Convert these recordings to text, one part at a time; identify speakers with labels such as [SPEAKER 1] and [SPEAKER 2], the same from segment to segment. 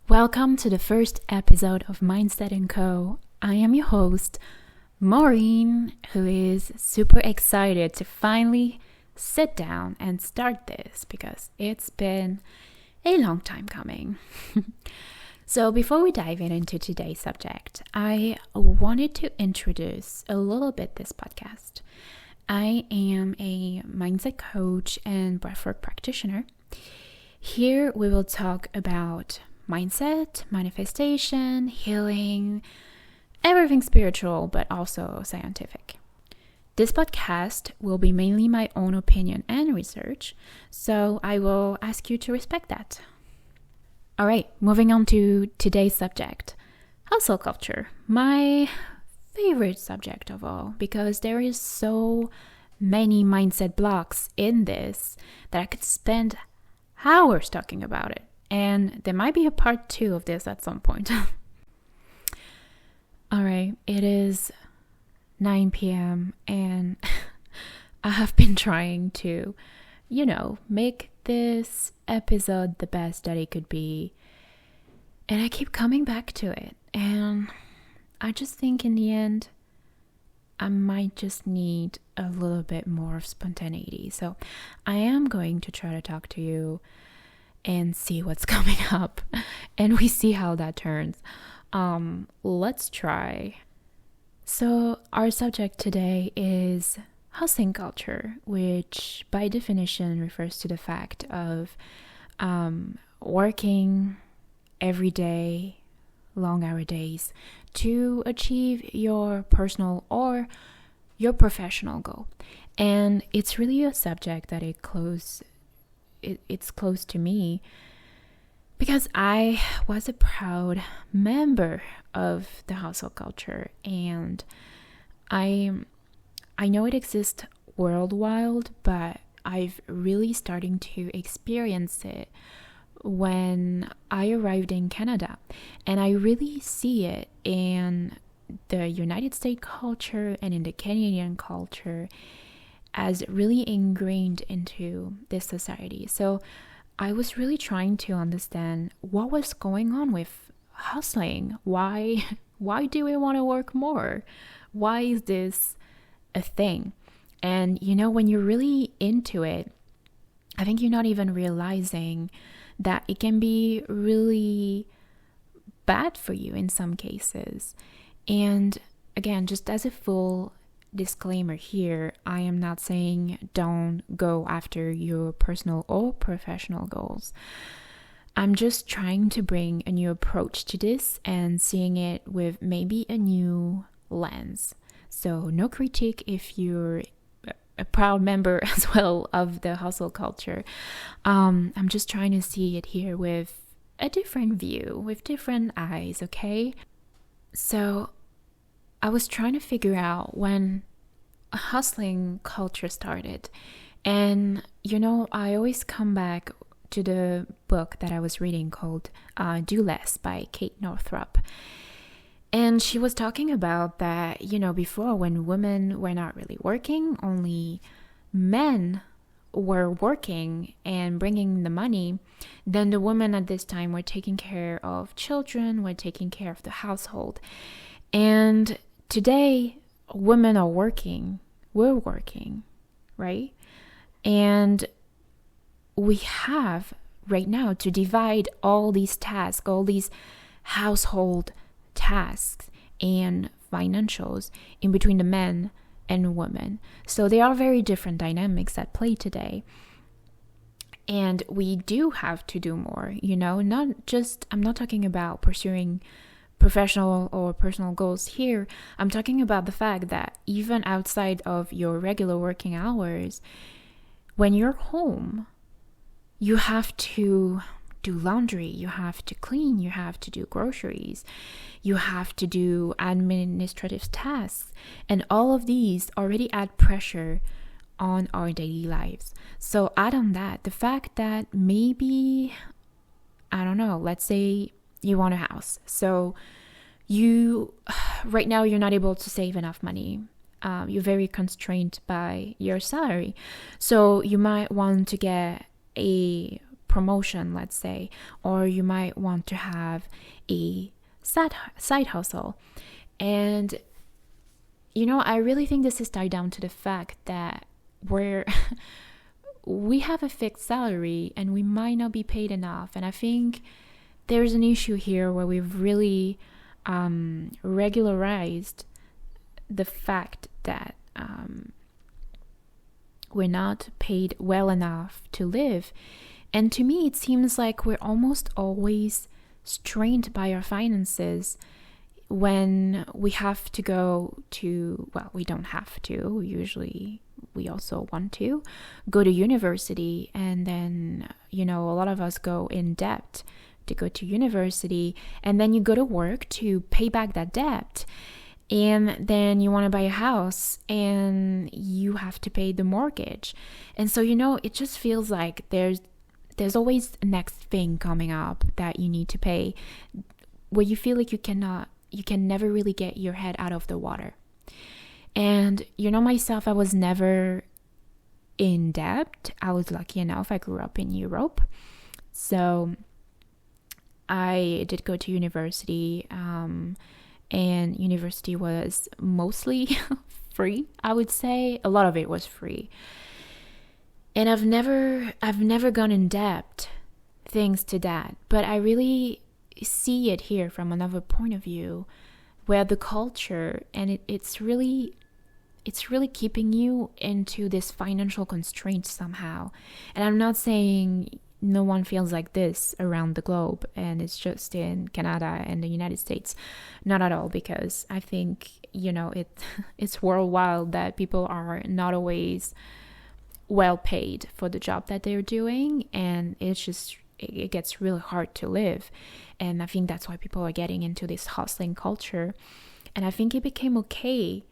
[SPEAKER 1] Welcome to the first episode of Mindset&Co. I am your host, Maureen, who is super excited to finally sit down and start this because it's been a long time coming. So before we dive into today's subject, I wanted to introduce a little bit this podcast. I am a mindset coach and breathwork practitioner. Here we will talk about mindset, manifestation, healing, everything spiritual, but also scientific. This podcast will be mainly my own opinion and research, so I will ask you to respect that. All right, moving on to today's subject, hustle culture, my favorite subject of all, because there is so many mindset blocks in this that I could spend hours talking about it. And there might be a part 2 of this at some point. All right, it is 9 p.m. and I have been trying to, make this episode the best that it could be. And I keep coming back to it. And I just think in the end, I might just need a little bit more of spontaneity. So I am going to try to talk to you and see what's coming up, and we see how that turns. Let's try. So our subject today is hustling culture, which by definition refers to the fact of working every day, long hour days, to achieve your personal or your professional goal. And it's really a subject that it's close to me because I was a proud member of the hustle culture, and I know it exists worldwide, but I've really starting to experience it when I arrived in Canada, and I really see it in the United States culture and in the Canadian culture as really ingrained into this society. So I was really trying to understand what was going on with hustling. Why do we want to work more? Why is this a thing? And when you're really into it, I think you're not even realizing that it can be really bad for you in some cases. And again, just as a full disclaimer here, I am not saying don't go after your personal or professional goals. I'm just trying to bring a new approach to this and seeing it with maybe a new lens. So no critique if you're a proud member as well of the hustle culture. I'm just trying to see it here with a different view, with different eyes, okay? So I was trying to figure out when a hustling culture started. And, I always come back to the book that I was reading called Do Less by Kate Northrup. And she was talking about that, before when women were not really working, only men were working and bringing the money, then the women at this time were taking care of children, were taking care of the household. And today, women are working, we're working, right? And we have right now to divide all these tasks, all these household tasks and financials in between the men and women. So there are very different dynamics at play today. And we do have to do more, I'm not talking about pursuing professional or personal goals here. I'm talking about the fact that even outside of your regular working hours, when you're home, you have to do laundry, you have to clean, you have to do groceries, you have to do administrative tasks, and all of these already add pressure on our daily lives. So add on that the fact that maybe, I don't know, let's say you want a house. So right now you're not able to save enough money. You're very constrained by your salary. So you might want to get a promotion, let's say, or you might want to have a side hustle. And I really think this is tied down to the fact that we have a fixed salary and we might not be paid enough. And I think there's an issue here where we've really regularized the fact that we're not paid well enough to live. And to me, it seems like we're almost always strained by our finances when we have to go to, well, we don't have to, usually we also want to go to university, and then a lot of us go in debt to go to university, and then you go to work to pay back that debt, and then you want to buy a house and you have to pay the mortgage. And so it just feels like there's always a next thing coming up that you need to pay, where you feel like you can never really get your head out of the water. And myself, I was never in debt. I was lucky enough. I grew up in Europe. So I did go to university, and university was mostly free, I would say. A lot of it was free. And I've never gone in debt thanks to that. But I really see it here from another point of view, where the culture, and it's really keeping you into this financial constraint somehow. And I'm not saying no one feels like this around the globe and it's just in Canada and the United States. Not at all, because I think it's worldwide that people are not always well paid for the job that they're doing, and it gets really hard to live. And I think that's why people are getting into this hustling culture. And I think it became okay.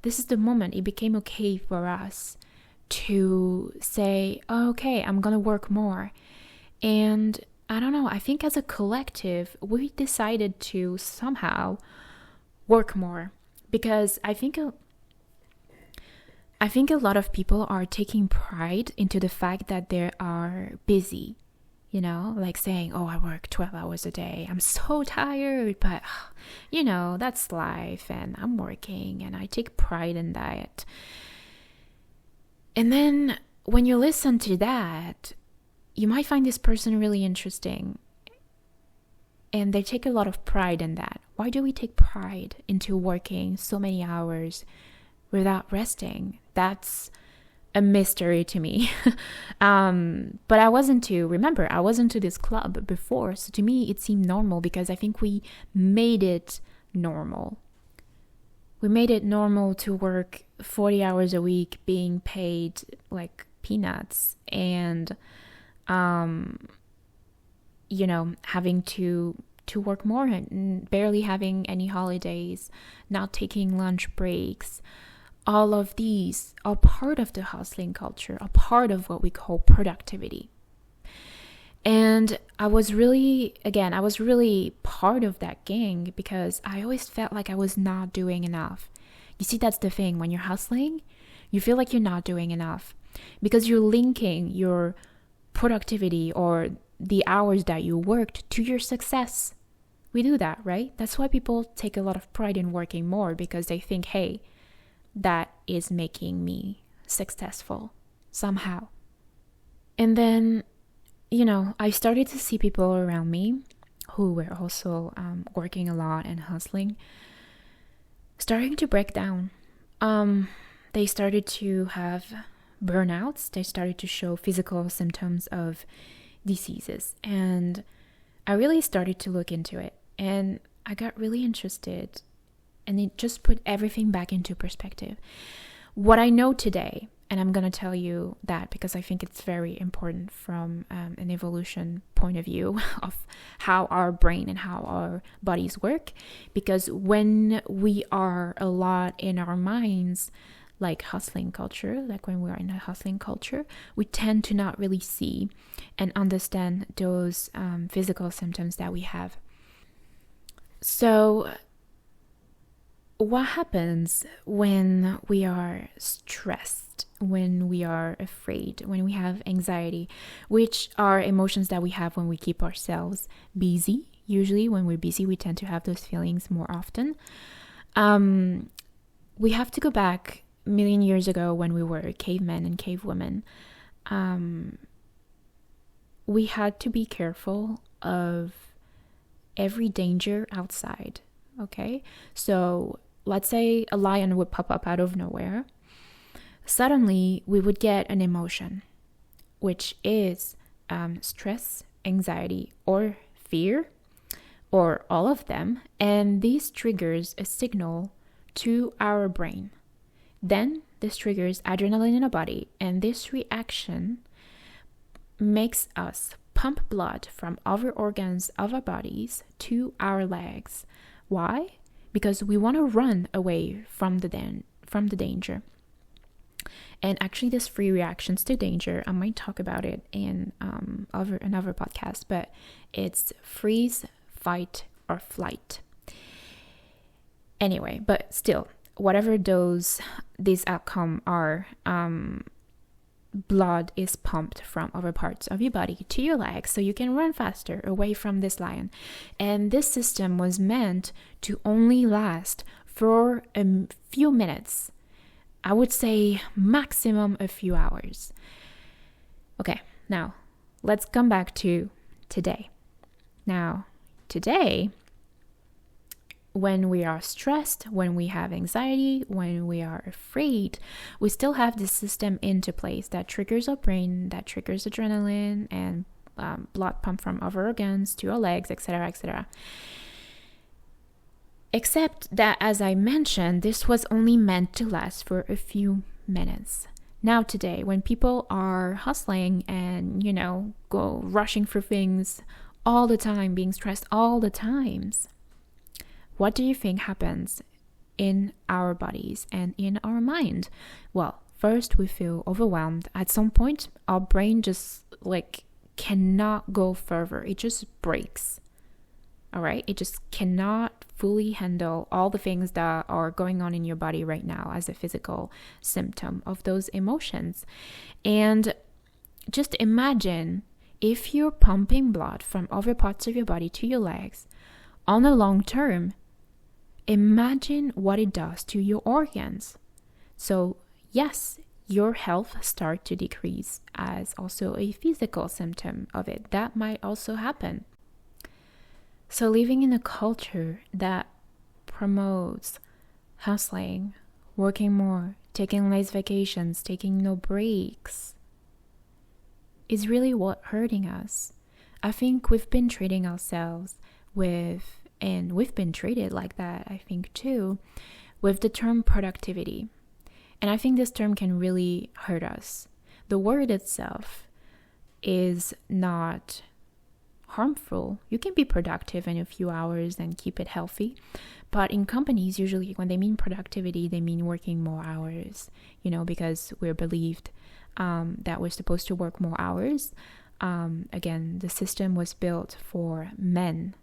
[SPEAKER 1] This is the moment it became okay for us to say, oh, okay, I'm going to work more. And I don't know, I think as a collective, we decided to somehow work more, because I think a lot of people are taking pride into the fact that they are busy. Like saying, oh, I work 12 hours a day. I'm so tired, but, that's life, and I'm working, and I take pride in that. And then when you listen to that, you might find this person really interesting, and they take a lot of pride in that. Why do we take pride into working so many hours without resting? That's a mystery to me. But I wasn't to this club before, so to me it seemed normal, because I think we made it normal. We made it normal to work 40 hours a week being paid like peanuts, and having to work more and barely having any holidays, not taking lunch breaks. All of these are part of the hustling culture, a part of what we call productivity. And I was really part of that gang, because I always felt like I was not doing enough. You see, that's the thing. When you're hustling, you feel like you're not doing enough, because you're linking your productivity or the hours that you worked to your success. We do that, right? That's why people take a lot of pride in working more, because they think, hey, that is making me successful somehow. And then, I started to see people around me who were also working a lot and hustling, starting to break down. They started to have burnouts. They started to show physical symptoms of diseases. And I really started to look into it. And I got really interested. And it just put everything back into perspective. What I know today, and I'm going to tell you that because I think it's very important from an evolution point of view of how our brain and how our bodies work. Because when we are a lot in our minds, like hustling culture, like when we're in a hustling culture, we tend to not really see and understand those physical symptoms that we have. So what happens when we are stressed, when we are afraid, when we have anxiety, which are emotions that we have when we keep ourselves busy. Usually when we're busy, we tend to have those feelings more often. We have to go back a million years ago when we were cavemen and cavewomen. We had to be careful of every danger outside, okay? So let's say a lion would pop up out of nowhere. Suddenly, we would get an emotion, which is stress, anxiety, or fear, or all of them. And this triggers a signal to our brain. Then this triggers adrenaline in our body, and this reaction makes us pump blood from other organs of our bodies to our legs. Why? Because we want to run away from the danger. And actually, this three reactions to danger, I might talk about it in another podcast, but it's freeze, fight, or flight. Anyway, but still, whatever these outcomes are, blood is pumped from other parts of your body to your legs so you can run faster away from this lion. And this system was meant to only last for a few minutes. I would say maximum a few hours. Okay, now let's come back to today. Now, today, when we are stressed, when we have anxiety, when we are afraid, we still have this system into place that triggers our brain, that triggers adrenaline and blood pump from other organs to our legs, etc., etc. Except that, as I mentioned, this was only meant to last for a few minutes. Now today, when people are hustling and, go rushing for things all the time, being stressed all the times, what do you think happens in our bodies and in our mind? Well, first we feel overwhelmed. At some point, our brain just cannot go further. It just breaks. All right? It just cannot fully handle all the things that are going on in your body right now as a physical symptom of those emotions. And just imagine if you're pumping blood from other parts of your body to your legs on a long term. Imagine what it does to your organs. So yes, your health starts to decrease as also a physical symptom of it. That might also happen. So living in a culture that promotes hustling, working more, taking less vacations, taking no breaks, is really what hurting us. I think we've been treating ourselves and we've been treated like that, I think, too, with the term productivity. And I think this term can really hurt us. The word itself is not harmful. You can be productive in a few hours and keep it healthy. But in companies, usually when they mean productivity, they mean working more hours, because we're believed that we're supposed to work more hours. Again, the system was built for men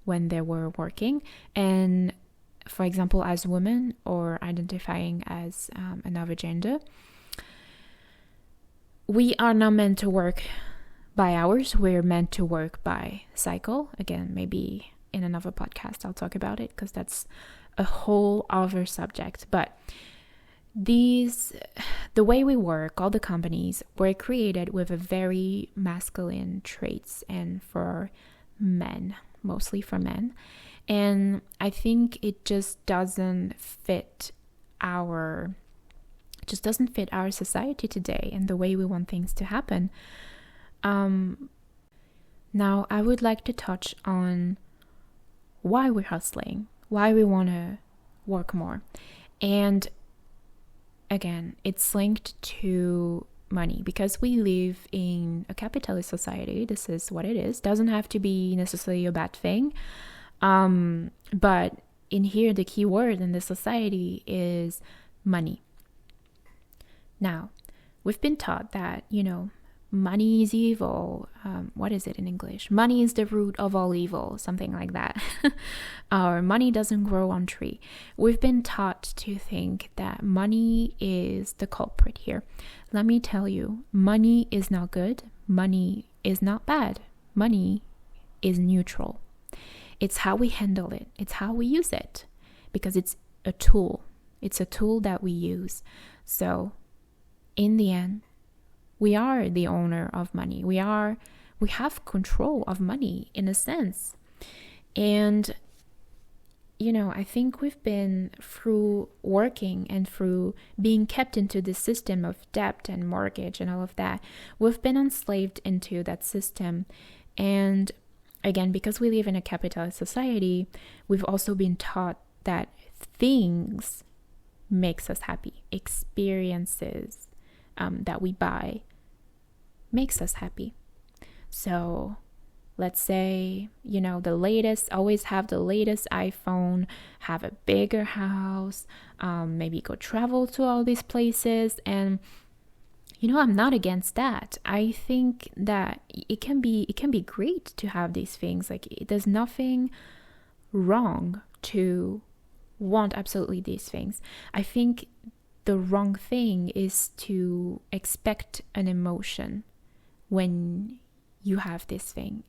[SPEAKER 1] when they were working, and for example, as women or identifying as another gender, we are not meant to work by hours. We're meant to work by cycle. Again, maybe in another podcast I'll talk about it, because that's a whole other subject. But the way we work, all the companies were created with a very masculine traits, and for men, mostly for men. And I think it just doesn't fit our society today and the way we want things to happen. Now I would like to touch on why we're hustling, why we want to work more. And again, it's linked to money, because we live in a capitalist society. This is what it is. Doesn't have to be necessarily a bad thing. But in here, the key word in the society is money. Now, we've been taught that, money is evil. What is it in English? Money is the root of all evil, something like that. Or money doesn't grow on tree. We've been taught to think that money is the culprit here. Let me tell you, money is not good. Money is not bad. Money is neutral. It's how we handle it. It's how we use it, because it's a tool. It's a tool that we use. So in the end, we are the owner of money. We have control of money in a sense. And, I think we've been through working and through being kept into the system of debt and mortgage and all of that. We've been enslaved into that system. And again, because we live in a capitalist society, we've also been taught that things makes us happy. Experiences that we buy makes us happy. So let's say, always have the latest iPhone, have a bigger house, maybe go travel to all these places. And, I'm not against that. I think that it can be great to have these things. Like, there's nothing wrong to want absolutely these things. I think the wrong thing is to expect an emotion when you have this thing.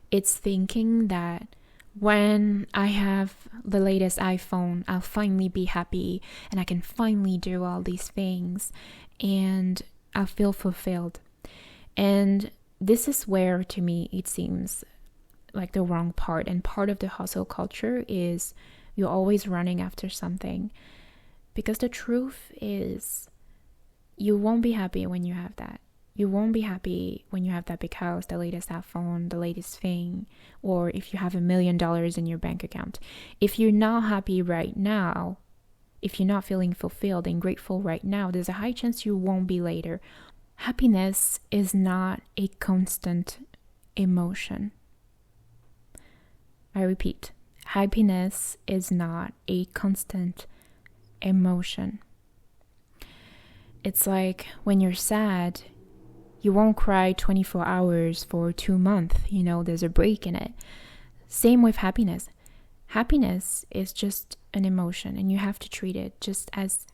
[SPEAKER 1] It's thinking that when I have the latest iPhone, I'll finally be happy and I can finally do all these things and I'll feel fulfilled. And this is where, to me, it seems like the wrong part. And part of the hustle culture is you're always running after something. Because the truth is, you won't be happy when you have that. You won't be happy when you have that big house, the latest iPhone, the latest thing, or if you have $1 million in your bank account. If you're not happy right now, if you're not feeling fulfilled and grateful right now, there's a high chance you won't be later. Happiness is not a constant emotion. I repeat, happiness is not a constant emotion. It's like when you're sad, you won't cry 24 hours for 2 months. There's a break in it. Same with happiness. Happiness is just an emotion, and you have to treat it just as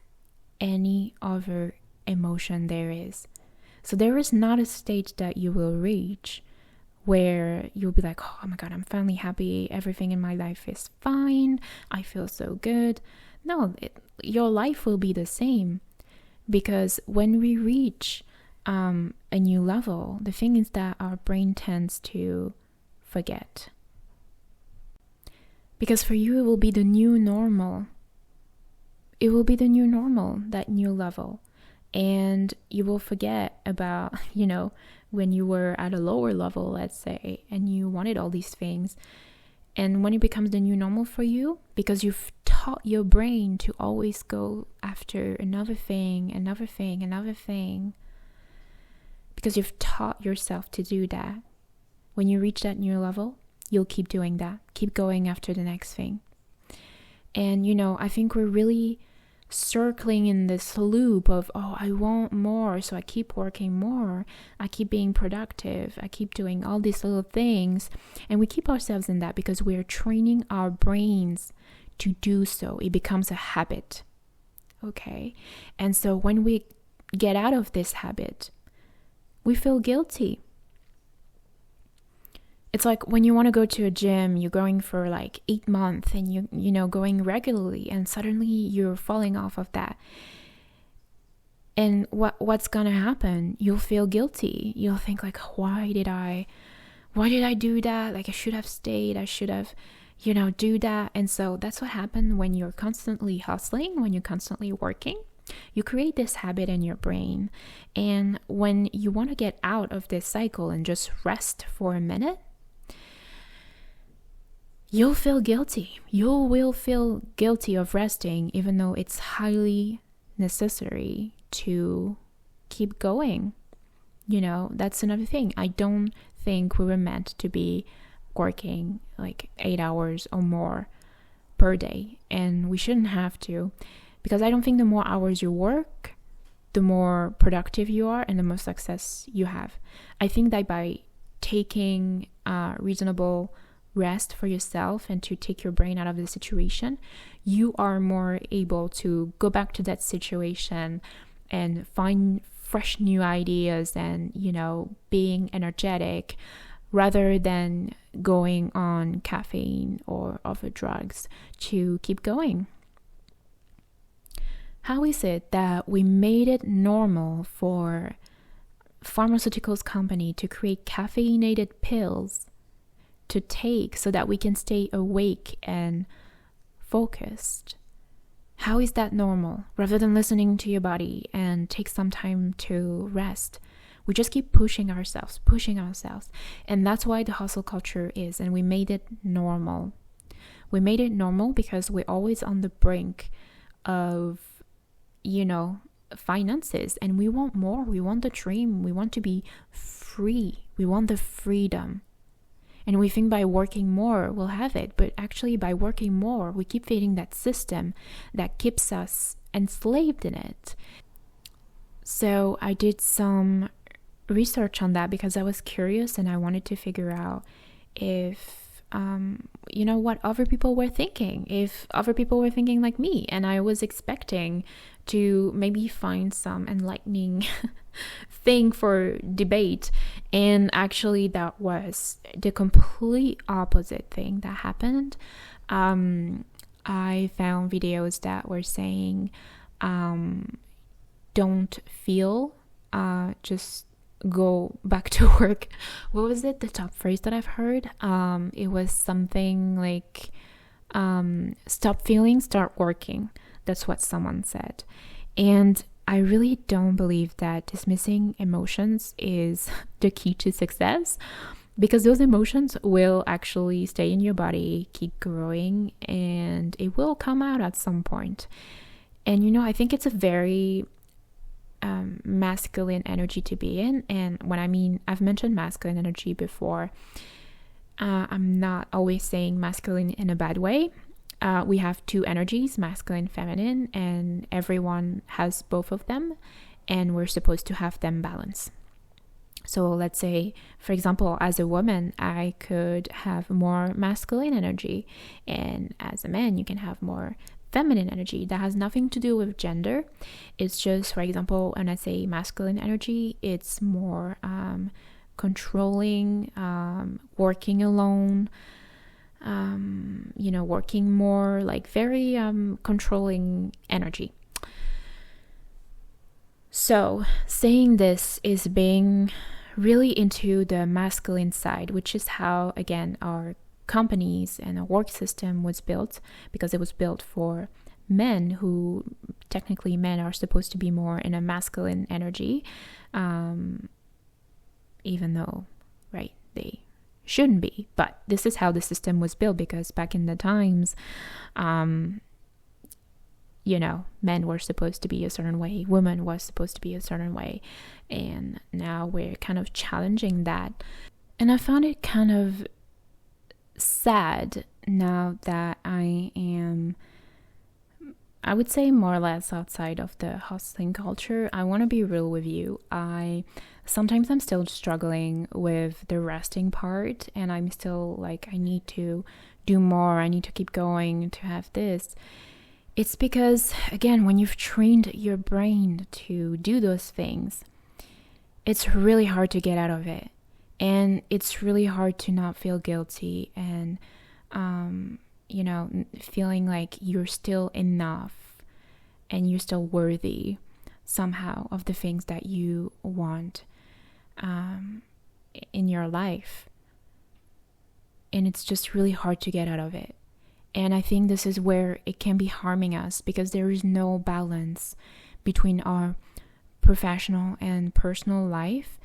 [SPEAKER 1] any other emotion there is. So there is not a state that you will reach where you'll be like, oh my God, I'm finally happy. Everything in my life is fine. I feel so good. No, your life will be the same, because when we reach a new level, the thing is that our brain tends to forget. Because for you, it will be the new normal. It will be the new normal, that new level. And you will forget about, when you were at a lower level, let's say, and you wanted all these things. And when it becomes the new normal for you, because you've taught your brain to always go after another thing, because you've taught yourself to do that, when you reach that new level, you'll keep doing that, keep going after the next thing. And, I think we're really circling in this loop of, I want more, so I keep working more, I keep being productive, I keep doing all these little things, and we keep ourselves in that because we're training our brains to do so. It becomes a habit, okay? And so when we get out of this habit, we feel guilty. It's like when you want to go to a gym, you're going for like 8 months and you going regularly, and suddenly you're falling off of that. And what's gonna happen? You'll feel guilty. You'll think like, why did I do that? Like, I should have stayed. I should have, do that. And so that's what happened when you're constantly hustling, when you're constantly working. You create this habit in your brain. And when you want to get out of this cycle and just rest for a minute, you'll feel guilty. You will feel guilty of resting, even though it's highly necessary to keep going. That's another thing. I don't think we were meant to be working like 8 hours or more per day. And we shouldn't have to, because I don't think the more hours you work, the more productive you are and the more success you have. I think that by taking reasonable rest for yourself and to take your brain out of the situation, you are more able to go back to that situation and find fresh new ideas and, being energetic rather than going on caffeine or other drugs to keep going. How is it that we made it normal for pharmaceuticals company to create caffeinated pills to take so that we can stay awake and focused? How is that normal? Rather than listening to your body and take some time to rest, we just keep pushing ourselves. And that's why the hustle culture is, and we made it normal. We made it normal because we're always on the brink of, finances, and we want more. We want the dream. We want to be free. We want the freedom. And we think by working more, we'll have it. But actually, by working more, we keep feeding that system that keeps us enslaved in it. So I did some research on that because I was curious and I wanted to figure out if, what other people were thinking. If other people were thinking like me. And I was expecting to maybe find some enlightening thing for debate, and actually that was the complete opposite thing that happened. I found videos that were saying don't feel, just go back to work. What was it, the top phrase that I've heard? It was something like stop feeling, start working. That's what someone said. And I really don't believe that dismissing emotions is the key to success, because those emotions will actually stay in your body, keep growing, and it will come out at some point. And I think it's a very masculine energy to be in. And when I've mentioned masculine energy before, I'm not always saying masculine in a bad way. We have two energies, masculine, feminine, and everyone has both of them, and we're supposed to have them balanced. So let's say, for example, as a woman, I could have more masculine energy, and as a man, you can have more feminine energy. That has nothing to do with gender. It's just, for example, when I say masculine energy, it's more controlling, working alone, working more, like very controlling energy. So saying this is being really into the masculine side, which is how, again, our companies and our work system was built, because it was built for men, who technically men are supposed to be more in a masculine energy, even though, right, they shouldn't be. But this is how the system was built, because back in the times, men were supposed to be a certain way, women was supposed to be a certain way, and now we're kind of challenging that. And I found it kind of sad now that I am, I would say, more or less outside of the hustling culture. I want to be real with you. Sometimes I'm still struggling with the resting part, and I'm still like, I need to do more. I need to keep going to have this. It's because, again, when you've trained your brain to do those things, it's really hard to get out of it. And it's really hard to not feel guilty and, feeling like you're still enough and you're still worthy somehow of the things that you want in your life. And it's just really hard to get out of it. And I think this is where it can be harming us, because there is no balance between our professional and personal life.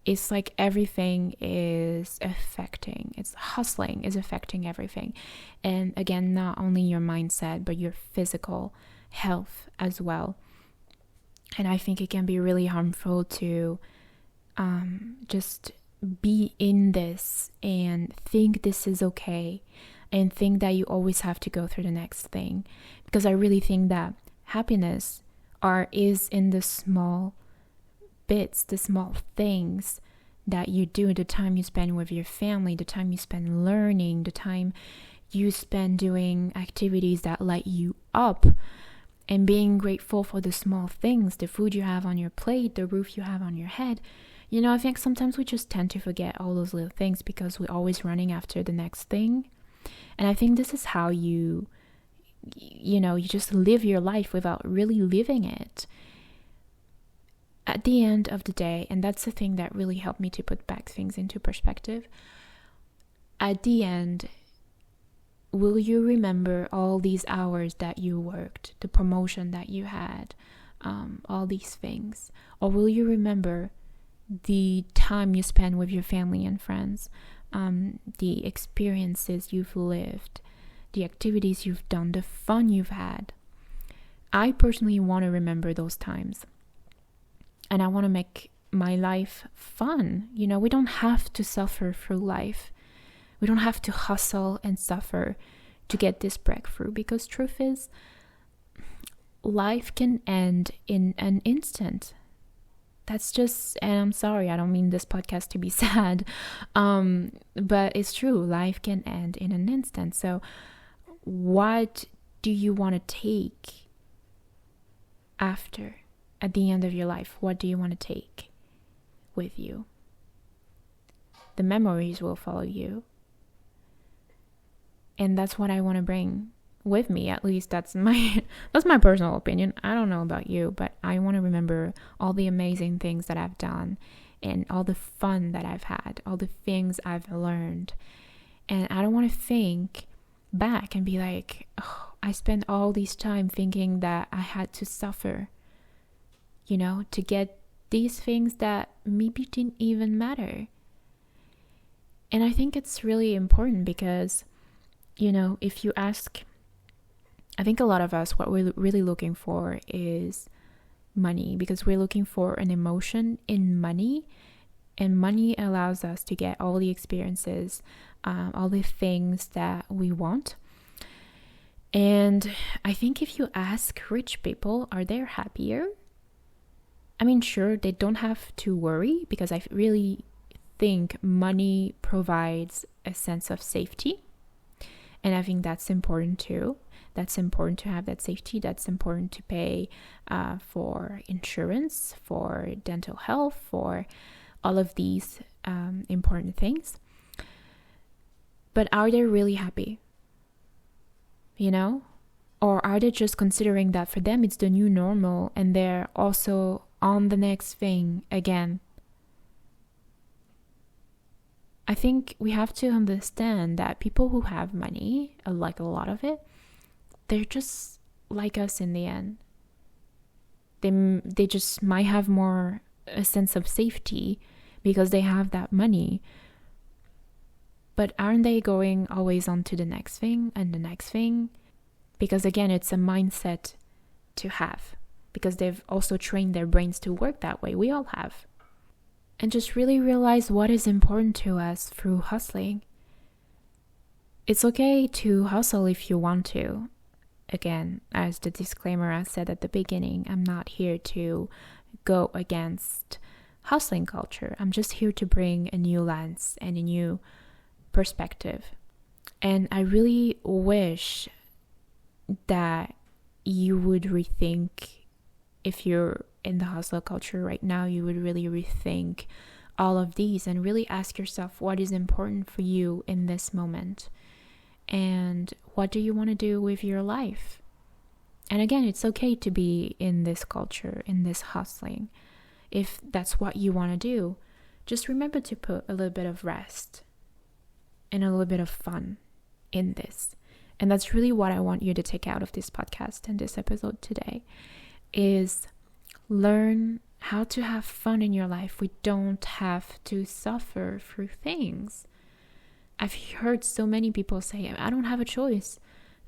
[SPEAKER 1] It's like everything is affecting, hustling is affecting everything. And again, not only your mindset, but your physical health as well. And I think it can be really harmful to just be in this and think this is okay, and think that you always have to go through the next thing. Because I really think that happiness is in the small bits, the small things that you do, the time you spend with your family, the time you spend learning, the time you spend doing activities that light you up, and being grateful for the small things, the food you have on your plate, the roof you have on your head. I think sometimes we just tend to forget all those little things because we're always running after the next thing. And I think this is how you just live your life without really living it. At the end of the day, and that's the thing that really helped me to put back things into perspective, at the end, will you remember all these hours that you worked, the promotion that you had, all these things? Or will you remember the time you spend with your family and friends, the experiences you've lived, the activities you've done, the fun you've had? I personally want to remember those times. And I want to make my life fun. We don't have to suffer through life. We don't have to hustle and suffer to get this breakthrough, because truth is, life can end in an instant. That's just, and I'm sorry, I don't mean this podcast to be sad, but it's true. Life can end in an instant. So what do you want to take after? At the end of your life, what do you want to take with you? The memories will follow you. And that's what I want to bring with me. At least that's my personal opinion. I don't know about you, but I want to remember all the amazing things that I've done and all the fun that I've had, all the things I've learned. And I don't want to think back and be like, oh, I spent all this time thinking that I had to suffer, to get these things that maybe didn't even matter. And I think it's really important because, if you ask, I think a lot of us, what we're really looking for is money, because we're looking for an emotion in money, and money allows us to get all the experiences, all the things that we want. And I think if you ask rich people, are they happier? I mean, sure, they don't have to worry, because I really think money provides a sense of safety. And I think that's important too. That's important to have that safety. That's important to pay for insurance, for dental health, for all of these important things. But are they really happy? Or are they just considering that for them it's the new normal and they're also on the next thing again? I think we have to understand that people who have money, like a lot of it, they're just like us in the end. They just might have more a sense of safety because they have that money. But aren't they going always on to the next thing and the next thing? Because again, it's a mindset to have, because they've also trained their brains to work that way. We all have. And just really realize what is important to us through hustling. It's okay to hustle if you want to. Again, as the disclaimer I said at the beginning, I'm not here to go against hustling culture. I'm just here to bring a new lens and a new perspective. And I really wish that you would rethink, if you're in the hustle culture right now, you would really rethink all of these and really ask yourself what is important for you in this moment, and what do you want to do with your life. And again, it's okay to be in this culture, in this hustling. If that's what you want to do, just remember to put a little bit of rest and a little bit of fun in this. And that's really what I want you to take out of this podcast and this episode today, is learn how to have fun in your life. We don't have to suffer through things. I've heard so many people say, I don't have a choice.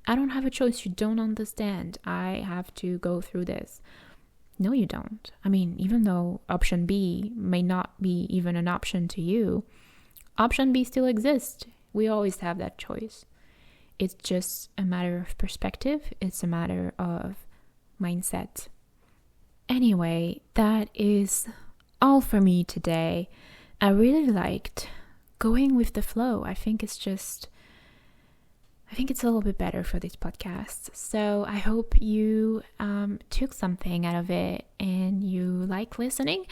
[SPEAKER 1] I don't have a choice. You don't understand. I have to go through this. No, you don't. I mean, even though option B may not be even an option to you, option B still exists. We always have that choice. It's just a matter of perspective. It's a matter of mindset. Anyway, that is all for me today. I really liked going with the flow. I think it's a little bit better for this podcast. So I hope you took something out of it and you like listening.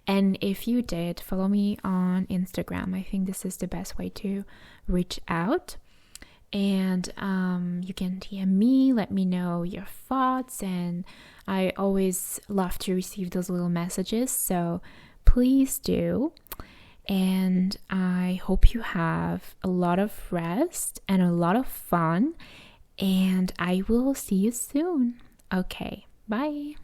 [SPEAKER 1] And if you did, follow me on Instagram. I think this is the best way to reach out. And you can DM me, let me know your thoughts. And I always love to receive those little messages. So please do. And I hope you have a lot of rest and a lot of fun. And I will see you soon. Okay, bye.